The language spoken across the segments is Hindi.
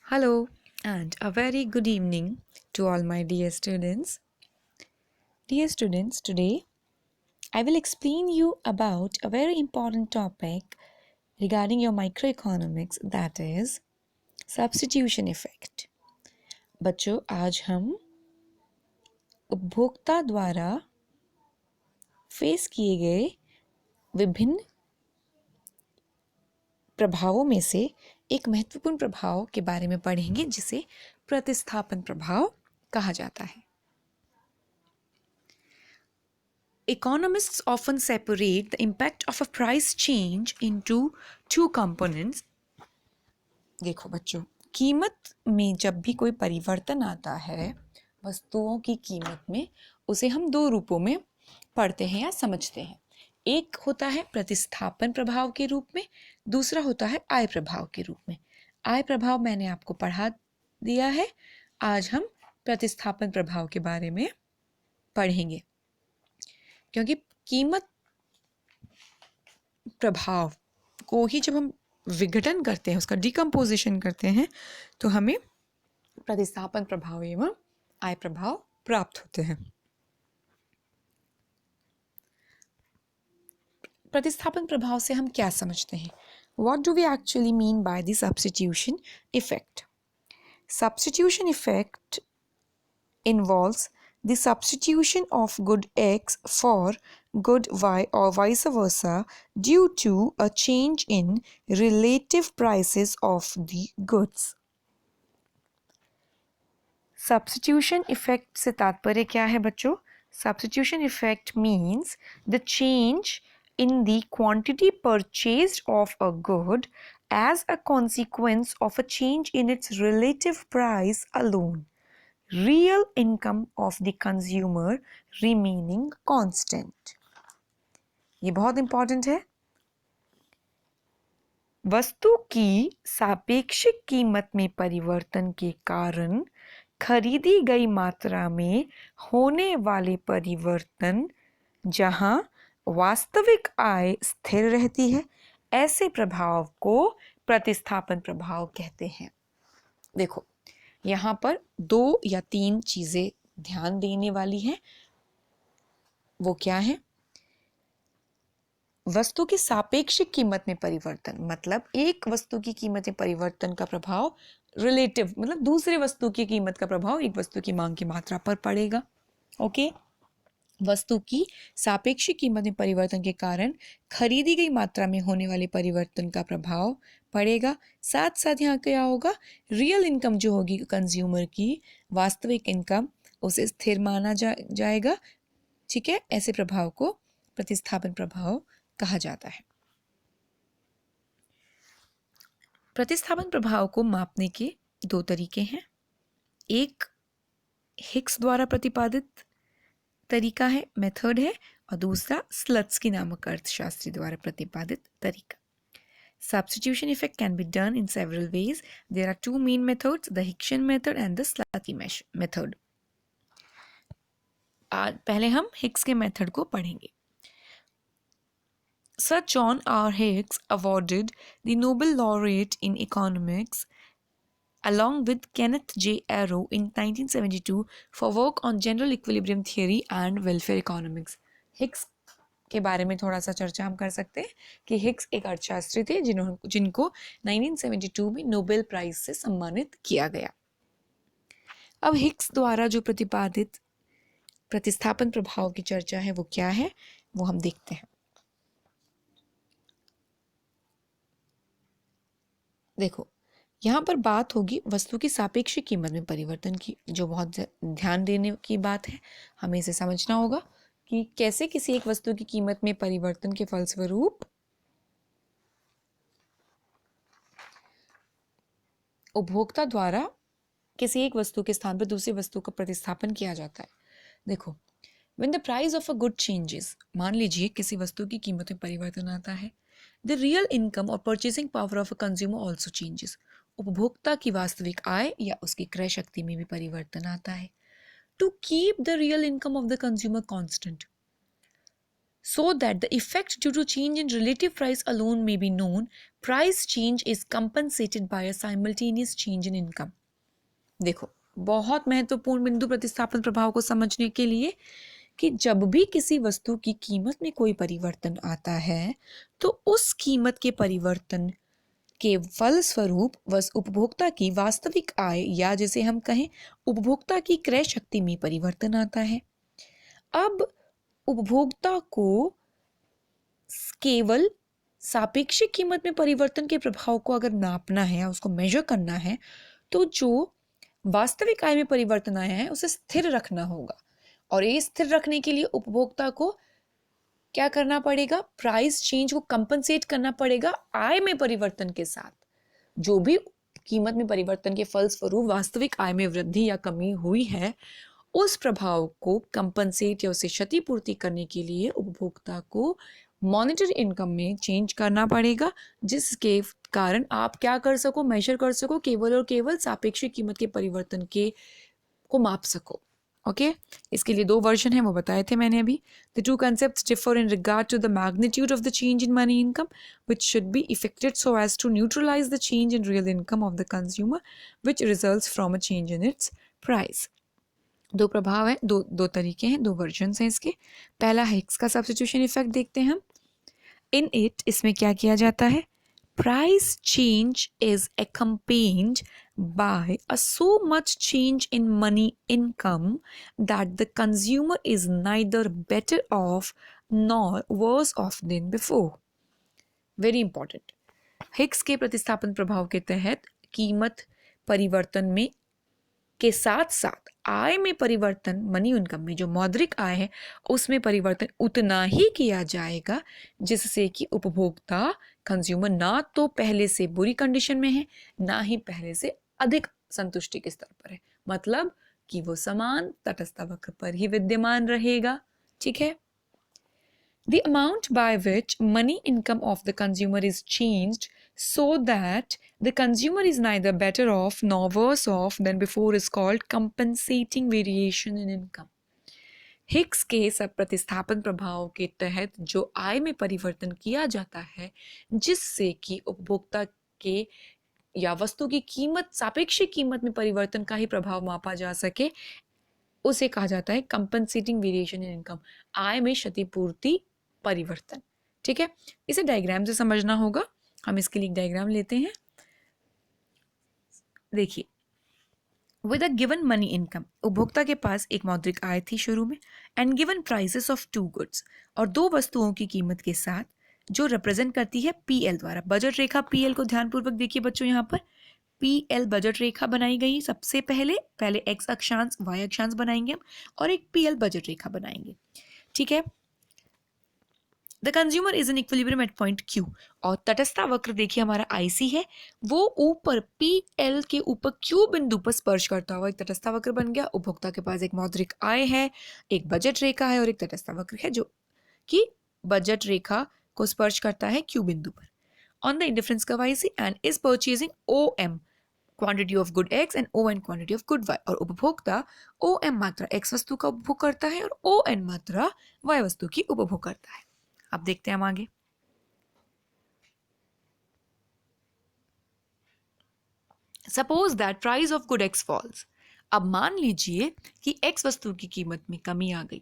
Hello and a very good evening to all my dear students. Dear students, today I will explain you about a very important topic regarding your microeconomics, that is substitution effect. बच्चों, आज हम उपभोक्ता द्वारा फेस किए गए विभिन्न प्रभावों में से एक महत्वपूर्ण प्रभाव के बारे में पढ़ेंगे जिसे प्रतिस्थापन प्रभाव कहा जाता है. Economists often separate the impact of a price change into two components. देखो बच्चों, कीमत में जब भी कोई परिवर्तन आता है वस्तुओं की कीमत में, उसे हम दो रूपों में पढ़ते हैं या समझते हैं. एक होता है प्रतिस्थापन प्रभाव के रूप में, दूसरा होता है आय प्रभाव के रूप में. आय प्रभाव मैंने आपको पढ़ा दिया है. आज हम प्रतिस्थापन प्रभाव के बारे में पढ़ेंगे, क्योंकि कीमत प्रभाव को ही जब हम विघटन करते हैं, उसका डिकम्पोजिशन करते हैं, तो हमें प्रतिस्थापन प्रभाव एवं आय प्रभाव प्राप्त होते हैं. प्रतिस्थापन प्रभाव से हम क्या समझते हैं? What do we actually mean by the substitution effect? Substitution effect involves the substitution of good X for good Y or vice versa due to a change in relative prices of the goods. Substitution effect से तात्पर्य क्या है बच्चों? Substitution effect means the change in the quantity purchased of a good as a consequence of a change in its relative price alone. Real income of the consumer remaining constant. ये बहुत इंपॉर्टेंट है. वस्तु की सापेक्षिक कीमत में परिवर्तन के कारण खरीदी गई मात्रा में होने वाले परिवर्तन, जहां वास्तविक आय स्थिर रहती है, ऐसे प्रभाव को प्रतिस्थापन प्रभाव कहते हैं. देखो, यहाँ पर 2 या 3 चीजें ध्यान देने वाली हैं. वो क्या है? वस्तु की सापेक्षिक कीमत में परिवर्तन, मतलब एक वस्तु की कीमत में परिवर्तन का प्रभाव रिलेटिव, मतलब दूसरे वस्तु की कीमत का प्रभाव एक वस्तु की मांग की मात्रा पर पड़ेगा. ओके, वस्तु की सापेक्षिक कीमत में परिवर्तन के कारण खरीदी गई मात्रा में होने वाले परिवर्तन का प्रभाव पड़ेगा. साथ साथ यहाँ क्या होगा? रियल इनकम जो होगी कंज्यूमर की, वास्तविक इनकम, उसे स्थिर माना जाएगा. ठीक है, ऐसे प्रभाव को प्रतिस्थापन प्रभाव कहा जाता है. प्रतिस्थापन प्रभाव को मापने के 2 तरीके हैं. एक हिक्स द्वारा प्रतिपादित तरीका है, मेथड है, और दूसरा स्लत्स्की नामक अर्थशास्त्री द्वारा प्रतिपादित तरीका. Substitution effect can be done in several ways. There are 2 main methods, the Hicksian method and the Slutsky method. पहले हम हिक्स के मेथड को पढ़ेंगे. Sir John R. Hicks awarded the Nobel laureate in economics along with Kenneth J. Arrow in 1972 for work on general equilibrium theory and welfare economics. Hicks के बारे में थोड़ा सा चर्चा हम कर सकते हैं कि हिक्स एक अर्थशास्त्री थे जिनको 1972 में नोबेल प्राइज से सम्मानित किया गया. अब हिक्स द्वारा जो प्रतिपादित प्रतिस्थापन प्रभाव की चर्चा है वो क्या है, वो हम देखते हैं. देखो, यहाँ पर बात होगी वस्तु की सापेक्षिक कीमत में परिवर्तन की, जो बहुत ध्यान देने की बात है. हमें इसे समझना होगा कि कैसे किसी एक वस्तु की कीमत में परिवर्तन के फलस्वरूप उपभोक्ता द्वारा किसी एक वस्तु के स्थान पर दूसरी वस्तु का प्रतिस्थापन किया जाता है. देखो, when the price of a good changes, मान लीजिए किसी वस्तु की कीमत में परिवर्तन आता है, the real income और purchasing power of a consumer also changes. उपभोक्ता की वास्तविक आय या उसकी क्रय शक्ति में भी परिवर्तन आता है. To keep the real income of the consumer constant, so that the effect due to change in relative price alone may be known, price change is compensated by a simultaneous change in income. देखो, बहुत महत्वपूर्ण बिंदु प्रतिस्थापन प्रभाव को समझने के लिए कि जब भी किसी वस्तु की कीमत में कोई परिवर्तन आता है तो उस कीमत के परिवर्तन के फलस्वरूप उपभोक्ता की वास्तविक आय या जिसे हम कहें उपभोक्ता की क्रय शक्ति में परिवर्तन आता है। अब उपभोक्ता को केवल सापेक्षिक कीमत में परिवर्तन के प्रभाव को अगर नापना है या उसको मेजर करना है तो जो वास्तविक आय में परिवर्तन आया है उसे स्थिर रखना होगा, और ये स्थिर रखने के लिए उपभोक्ता को क्या करना पड़ेगा, प्राइस चेंज को कंपनसेट करना पड़ेगा आय में परिवर्तन के साथ। जो भी कीमत में परिवर्तन के फलस्वरूप वास्तविक आय में वृद्धि या कमी हुई है उस प्रभाव को कंपनसेट या उसे क्षतिपूर्ति करने के लिए उपभोक्ता को मॉनिटरी इनकम में चेंज करना पड़ेगा, जिसके कारण आप क्या कर सको, मेजर कर सको, केवल और केवल सापेक्षिक कीमत के परिवर्तन के को माप सको। ओके इसके लिए दो वर्जन है, वो बताए थे मैंने अभी। The two concepts differ in regard to the magnitude of the change in money income which should be effected so as to neutralise the change in real income of the consumer which results from a change in its price. दो प्रभाव है, दो तरीके हैं, दो वर्जन्स हैं इसके। पहला हिक्स का सब्स्टिट्यूशन इफेक्ट देखते हैं हम। इन इट इसमें क्या किया जाता है, price change is accompanied by a so much change in money income that the consumer is neither better off nor worse off than before. Very important. Hicks के प्रतिस्थापन प्रभाव के तहत कीमत परिवर्तन में के साथ साथ आय में परिवर्तन, मनी इनकम में जो मौद्रिक आय है उसमें परिवर्तन उतना ही किया जाएगा जिससे कि उपभोक्ता कंज्यूमर ना तो पहले से बुरी कंडीशन में है ना ही पहले से अधिक संतुष्टि के स्तर पर है, मतलब कि वो समान तटस्थ वक्र पर ही विद्यमान रहेगा। ठीक है। The amount by which money income of the consumer is changed so that the consumer is neither better off nor worse off than before is called compensating variation in income. Hicks के सब प्रतिस्थापन प्रभाव के तहत जो आय में परिवर्तन किया जाता है जिससे कि उपभोक्ता के या वस्तु की कीमत सापेक्षिक कीमत में परिवर्तन का ही प्रभाव मापा जा सके, उसे कहा जाता है कंपनसेटिंग वेरिएशन इन इनकम, आय में क्षतिपूर्ति परिवर्तन। ठीक है, इसे डायग्राम से समझना होगा। हम इसके लिए डायग्राम लेते हैं। देखिए, with a given money income, उपभोक्ता के पास एक मौद्रिक आय थी शुरू में, and given prices of two goods, और दो वस्तुओं की कीमत के साथ जो रिप्रेजेंट करती है पीएल द्वारा। बजट रेखा पीएल को ध्यानपूर्वक देखिए बच्चों, यहाँ पर पीएल बजट रेखा बनाई गई। सबसे पहले एक्स अक्षांश वाई अक्षांश बनाएंगे हम और एक पीएल बजट रेखा बनाएंगे। ठीक है। The consumer is in equilibrium at point Q, और तटस्थ वक्र देखिए हमारा आईसी है, वो ऊपर पीएल के ऊपर क्यू बिंदु पर स्पर्श करता हुआ एक तटस्थ वक्र बन गया। उपभोक्ता के पास एक मौद्रिक आय है, एक बजट रेखा है और एक तटस्थ वक्र है जो कि बजट रेखा को स्पर्श करता है क्यू बिंदु पर on the indifference curve IC and is purchasing OM quantity of good X and O N quantity of good Y. और उपभोक्ता ओ एम मात्रा एक्स वस्तु का उपभोग करता है और ओ एन मात्रा वाई वस्तु की उपभोग करता है। अब देखते हैं हम आगे। Suppose that price of good X falls. अब मान लीजिए कि एक्स वस्तु की कीमत में कमी आ गई,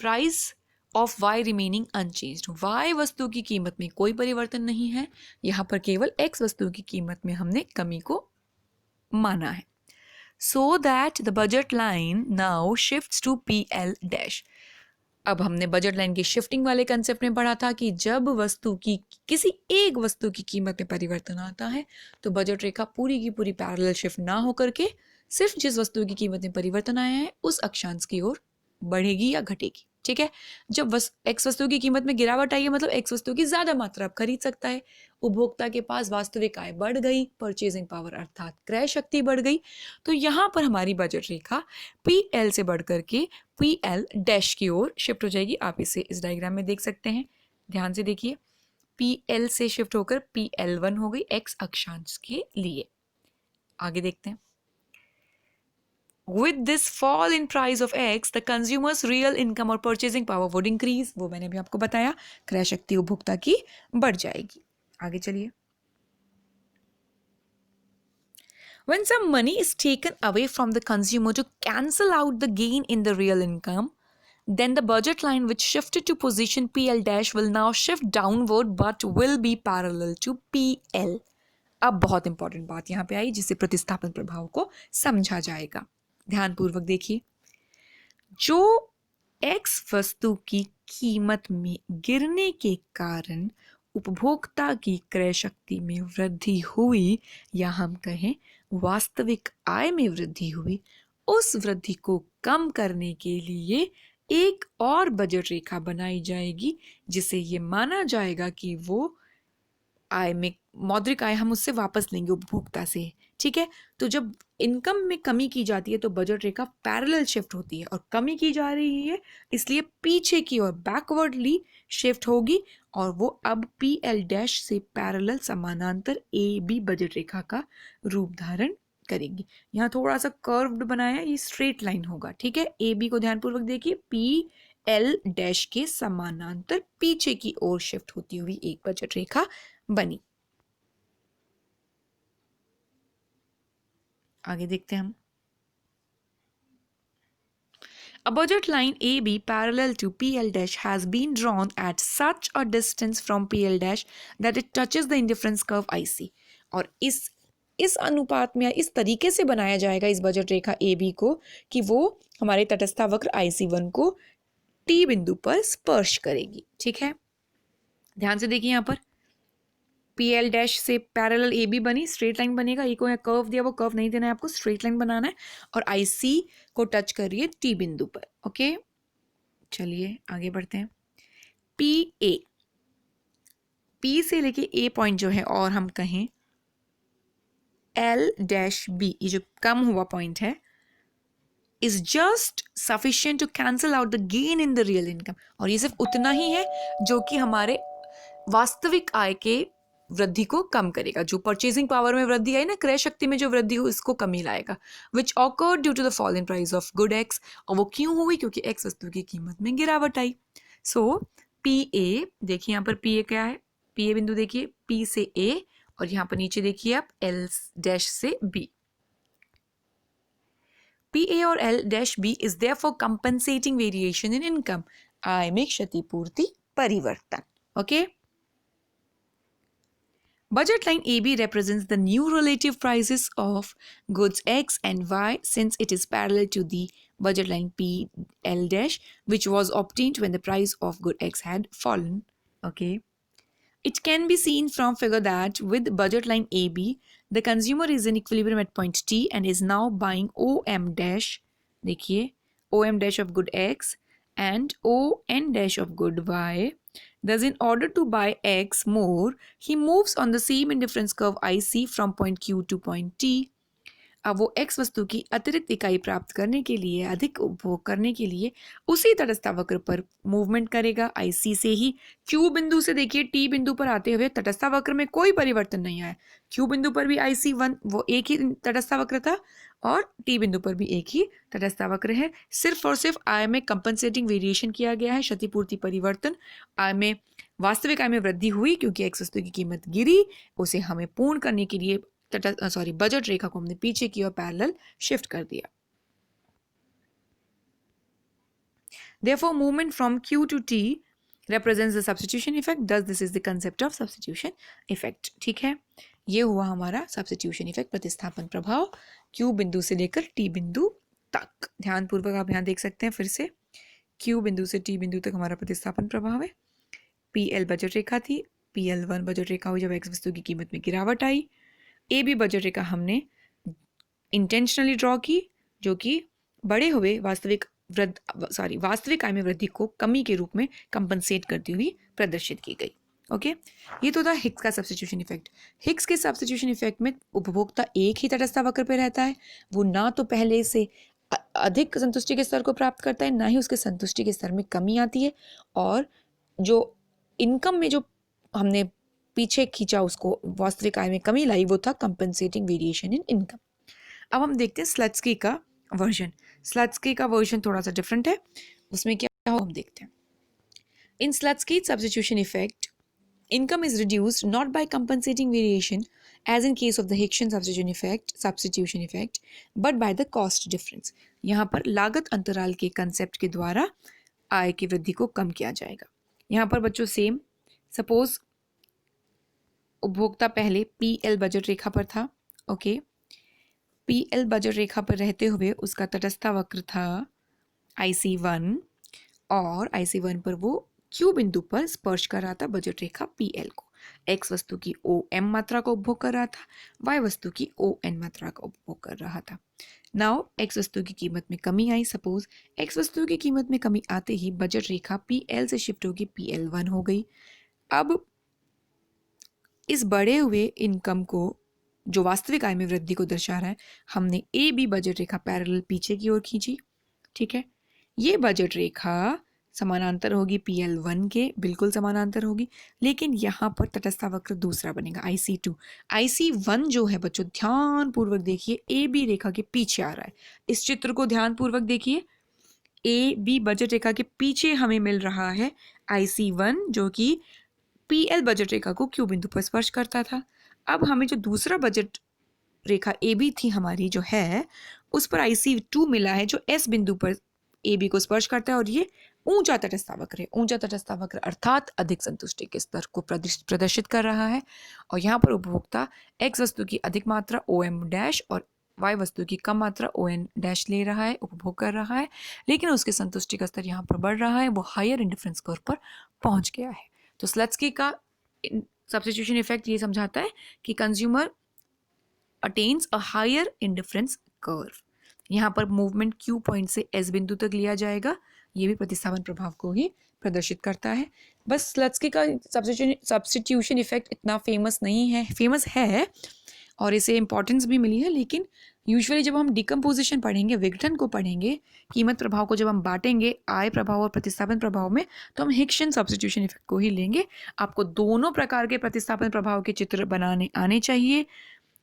price of Y remaining unchanged, Y वस्तु की कीमत में कोई परिवर्तन नहीं है, यहां पर केवल एक्स वस्तु की कीमत में हमने कमी को माना है। So that the budget line now shifts to PL dash. अब हमने बजट लाइन की शिफ्टिंग वाले कंसेप्ट में पढ़ा था कि जब वस्तु की किसी एक वस्तु की कीमत में परिवर्तन आता है तो बजट रेखा पूरी की पूरी पैरेलल शिफ्ट ना होकर के सिर्फ जिस वस्तु की कीमत में परिवर्तन आया है उस अक्षांश की ओर बढ़ेगी या घटेगी। ठीक है। जब एक्स वस्तु की कीमत में गिरावट आई है मतलब एक्स वस्तु की ज्यादा मात्रा अब खरीद सकता है, उपभोक्ता के पास वास्तविक आय बढ़ गई, परचेजिंग पावर अर्थात क्रय शक्ति बढ़ गई, तो यहाँ पर हमारी बजट रेखा पीएल से बढ़ करके पीएल डैश की ओर शिफ्ट हो जाएगी। आप इसे इस डायग्राम में देख सकते हैं, ध्यान से देखिए, पीएल से शिफ्ट होकर पीएल1 हो गई एक्स अक्षांश के लिए। आगे देखते हैं। With this fall in price of X, the consumer's real income or purchasing power would increase. वो मैंने भी आपको बताया, क्रय शक्ति उपभोक्ता की बढ़ जाएगी. आगे चलिए. When some money is taken away from the consumer to cancel out the gain in the real income, then the budget line which shifted to position PL dash will now shift downward but will be parallel to PL. अब बहुत इंपॉर्टेंट बात यहाँ पे आई जिससे प्रतिस्थापन प्रभाव को समझा जाएगा. ध्यानपूर्वक देखिए. जो X वस्तु की कीमत में गिरने के कारण उपभोक्ता की क्रय शक्ति में वृद्धि हुई या हम कहें वास्तविक आय में वृद्धि हुई, उस वृद्धि को कम करने के लिए एक और बजट रेखा बनाई जाएगी जिसे ये माना जाएगा कि वो आय में मौद्रिक आय हम उससे वापस लेंगे उपभोक्ता से. ठीक है. तो जब इनकम में कमी की जाती है तो बजट रेखा पैरेलल शिफ्ट होती है और कमी की जा रही है इसलिए पीछे की ओर बैकवर्डली शिफ्ट होगी और वो अब PL डैश से पैरेलल समानांतर AB बजट रेखा का रूप धारण करेगी. यहाँ थोड़ा सा कर्व्ड बनाया, ये स्ट्रेट लाइन होगा. ठीक है. AB को ध्यानपूर्वक देखिए, PL डैश के समानांतर पीछे की ओर शिफ्ट होती हुई एक बजट रेखा बनी. आगे देखते हैं हम. A budget line AB parallel to PL dash has been drawn at such a distance from PL dash that it touches the indifference curve IC. और इस अनुपात में इस तरीके से बनाया जाएगा इस बजट रेखा AB को कि वो हमारे तटस्था वक्र IC1 को T बिंदु पर स्पर्श करेगी. ठीक है. ध्यान से देखिए, यहाँ पर PL डैश से पैरेलल AB बनी, स्ट्रेट लाइन बनेगा. ये को कर्व दिया, वो कर्व नहीं देना है आपको, स्ट्रेट लाइन बनाना है और IC को टच कर रही है T बिंदु पर. ओके. चलिए आगे बढ़ते हैं. PA, P से लेके A पॉइंट जो है और हम कहें L डैश B, ये जो कम हुआ पॉइंट है, is just sufficient to cancel out the gain in the real income. और ये सिर्फ उतना ही है जो कि हमारे वास्तविक आय के वृद्धि को कम करेगा. जो परचेजिंग पावर में वृद्धि आई ना, क्रय शक्ति में जो वृद्धि हो, इसको कमी लाएगा. Which occurred due to the fall in price of good X. और वो क्यों हुई? क्योंकि X वस्तु की कीमत में गिरावट आई. सो PA, देखिए यहाँ पर PA क्या है, PA बिंदु देखिए, P से A और यहाँ पर नीचे देखिए आप L डैश से B. PA और L dash B is therefore compensating variation in income. आय में क्षतिपूर्ति परिवर्तन. Okay. Budget line AB represents the new relative prices of goods X and Y since it is parallel to the budget line PL dash which was obtained when the price of good X had fallen. Okay. It can be seen from figure that with budget line AB, the consumer is in equilibrium at point T and is now buying OM dash, देखिए, OM dash of good X and ON dash of good Y. Thus, in order to buy X more, he moves on the same indifference curve IC from point Q to point T. अब वो X वस्तु की अतिरिक्त इकाई प्राप्त करने के लिए, अधिक उपभोग करने के लिए उसी तटस्था वक्र पर मूवमेंट करेगा. IC से ही Q बिंदु से देखिए T बिंदु पर आते हुए तटस्था वक्र में कोई परिवर्तन नहीं आया. Q बिंदु पर भी IC1 वो एक ही तटस्था वक्र था और T बिंदु पर भी एक ही तटस्था वक्र है. सिर्फ और सिर्फ आय में कंपनसेटिंग वेरिएशन किया गया है, क्षतिपूर्ति परिवर्तन. आय में वास्तविक आय में वृद्धि हुई क्योंकि X वस्तु की कीमत गिरी. उसे हमें पूर्ण करने के लिए बजट रेखा को हमने पीछे की ओर पैरेलल शिफ्ट कर दिया. Therefore, movement from Q to T represents the substitution effect. Thus, this is the concept of substitution effect. ठीक है. ये हुआ हमारा substitution effect, प्रतिस्थापन प्रभाव Q बिंदु से लेकर T बिंदु तक. ध्यानपूर्वक आप यहाँ देख सकते हैं फिर से. Q बिंदु से T बिंदु तक हमारा प्रतिस्थापन प्रभाव है. PL बजट रेखा थी, PL1 बजट रेखा हुई जब X वस्तु की कीमत में गिरावट आई. AB बजट रेखा हमने इंटेंशनली ड्रॉ की जो कि बड़े हुए वास्तविक आय में वृद्धि को कमी के रूप में कंपनसेट करती हुई प्रदर्शित की गई. ओके. ये तो था हिक्स का सब्स्टिट्यूशन इफेक्ट. हिक्स के सब्स्टिट्यूशन इफेक्ट में उपभोक्ता एक ही तटस्था वक्र पर रहता है. वो ना तो पहले से अधिक संतुष्टि के स्तर को प्राप्त करता है, ना ही उसके संतुष्टि के स्तर में कमी आती है. और जो इनकम में जो हमने पीछे खींचा, उसको वास्तविक आय में कमी लाई, वो था कंपनसेटिंग वेरिएशन इन इनकम. अब हम देखते हैं स्लट्सकी का वर्जन। स्लत्सकी का वर्जन थोड़ा सा डिफरेंट है, उसमें क्या हो हम देखते हैं। In Slutsky substitution effect, income is reduced not by compensating variation as in case of the Hickson substitution effect but by the cost difference। यहाँ पर लागत अंतराल के कंसेप्ट के द्वारा आय की वृद्धि को कम किया जाएगा। यहाँ पर बच्चों सेम, सपोज उपभोक्ता पहले PL बजट रेखा पर था, ओके, PL बजट रेखा पर रहते हुए उसका तटस्थ वक्र था IC1 और IC1 पर वो Q बिंदु पर स्पर्श कर रहा था बजट रेखा PL को। X वस्तु की OM मात्रा का उपभोग कर रहा था, Y वस्तु की ON मात्रा का उपभोग कर रहा था। नाउ X वस्तु की कीमत में कमी आई, सपोज X वस्तु की कीमत में कमी आते ही बजट रेखा PL से शिफ्ट होगी PL1 हो गई। अब इस बढ़े हुए इनकम को जो वास्तविक आय में वृद्धि को दर्शा रहा है, हमने AB बजट रेखा पैरेलल पीछे की ओर खींची, ठीक है। ये बजट रेखा समानांतर होगी PL1 के, बिल्कुल समानांतर होगी, लेकिन यहाँ पर तटस्थ वक्र दूसरा बनेगा IC2। IC1 जो है बच्चों ध्यान पूर्वक देखिए AB रेखा के पीछे आ रहा है। इस चित्र को ध्यान पूर्वक देखिए, AB बजट रेखा के पीछे हमें मिल रहा है IC1 जो कि PL बजट रेखा को Q बिंदु पर स्पर्श करता था। अब हमें जो दूसरा बजट रेखा AB थी हमारी जो है, उस पर IC2 मिला है जो S बिंदु पर AB को स्पर्श करता है और ये ऊंचा तटस्थ वक्र है। ऊंचा तटस्थ वक्र अर्थात अधिक संतुष्टि के स्तर को प्रदर्शित कर रहा है और यहाँ पर उपभोक्ता X वस्तु की अधिक मात्रा OM डैश और Y वस्तु की कम मात्रा ON डैश ले रहा है, उपभोग कर रहा है, लेकिन उसके संतुष्टि का स्तर यहाँ पर बढ़ रहा है, वो हायर इंडिफरेंस कर्व पर पहुंच गया है। तो स्लत्सकी का सब्स्टिट्यूशन इफेक्ट ये समझाता है कि consumer attains a higher indifference curve. यहाँ पर मूवमेंट Q पॉइंट से S बिंदु तक लिया जाएगा, ये भी प्रतिस्थापन प्रभाव को ही प्रदर्शित करता है। बस स्लत्सकी का सब्स्टिट्यूशन इफेक्ट इतना फेमस नहीं है, फेमस है और इसे इंपॉर्टेंस भी मिली है, लेकिन यूजुअली जब हम डिकम्पोजिशन पढ़ेंगे, विघटन को पढ़ेंगे, कीमत प्रभाव को जब हम बांटेंगे आय प्रभाव और प्रतिस्थापन प्रभाव में, तो हम हिक्सन सब्स्टिट्यूशन इफेक्ट को ही लेंगे। आपको दोनों प्रकार के प्रतिस्थापन प्रभाव के चित्र बनाने आने चाहिए,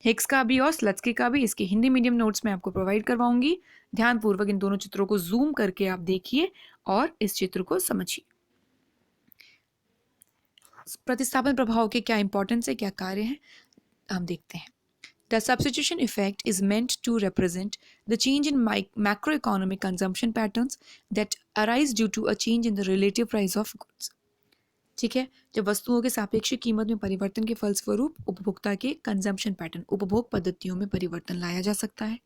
हिक्स का भी और स्लत्सकी का भी। इसके हिंदी मीडियम नोट्स में आपको प्रोवाइड करवाऊंगी। ध्यानपूर्वक इन दोनों चित्रों को जूम करके आप देखिए और इस चित्र को समझिए। प्रतिस्थापन प्रभाव के क्या इंपॉर्टेंस है, क्या कार्य है, हम देखते हैं। The substitution effect is meant to represent the change in macroeconomic consumption patterns that arise due to a change in the relative price of goods। ठीक है, जब वस्तुओं के सापेक्ष कीमत में परिवर्तन के फलस्वरूप उपभोक्ता के कंजम्पशन पैटर्न, उपभोग पद्धतियों में परिवर्तन लाया जा सकता है।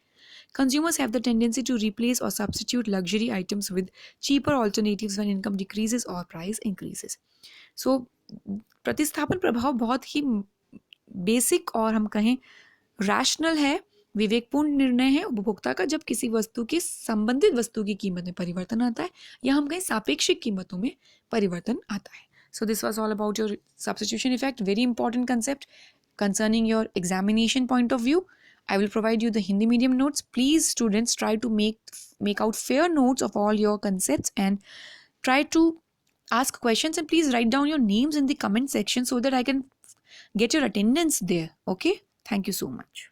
Consumers have the tendency to replace or substitute luxury items with cheaper alternatives when income decreases or price increases। So प्रतिस्थापन प्रभाव बहुत ही बेसिक और हम कहें रैशनल है, विवेकपूर्ण निर्णय है उपभोक्ता का जब किसी वस्तु की संबंधित वस्तु की कीमत में परिवर्तन आता है या हम कहें सापेक्षिक कीमतों में परिवर्तन आता है। So this was all about your substitution effect, very important concept concerning your examination point of view. I will provide you the Hindi medium notes. Please students try to make out fair notes of all your concepts and try to ask questions, and please write down your names in the comment section so that I can get your attendance there. Okay, thank you so much.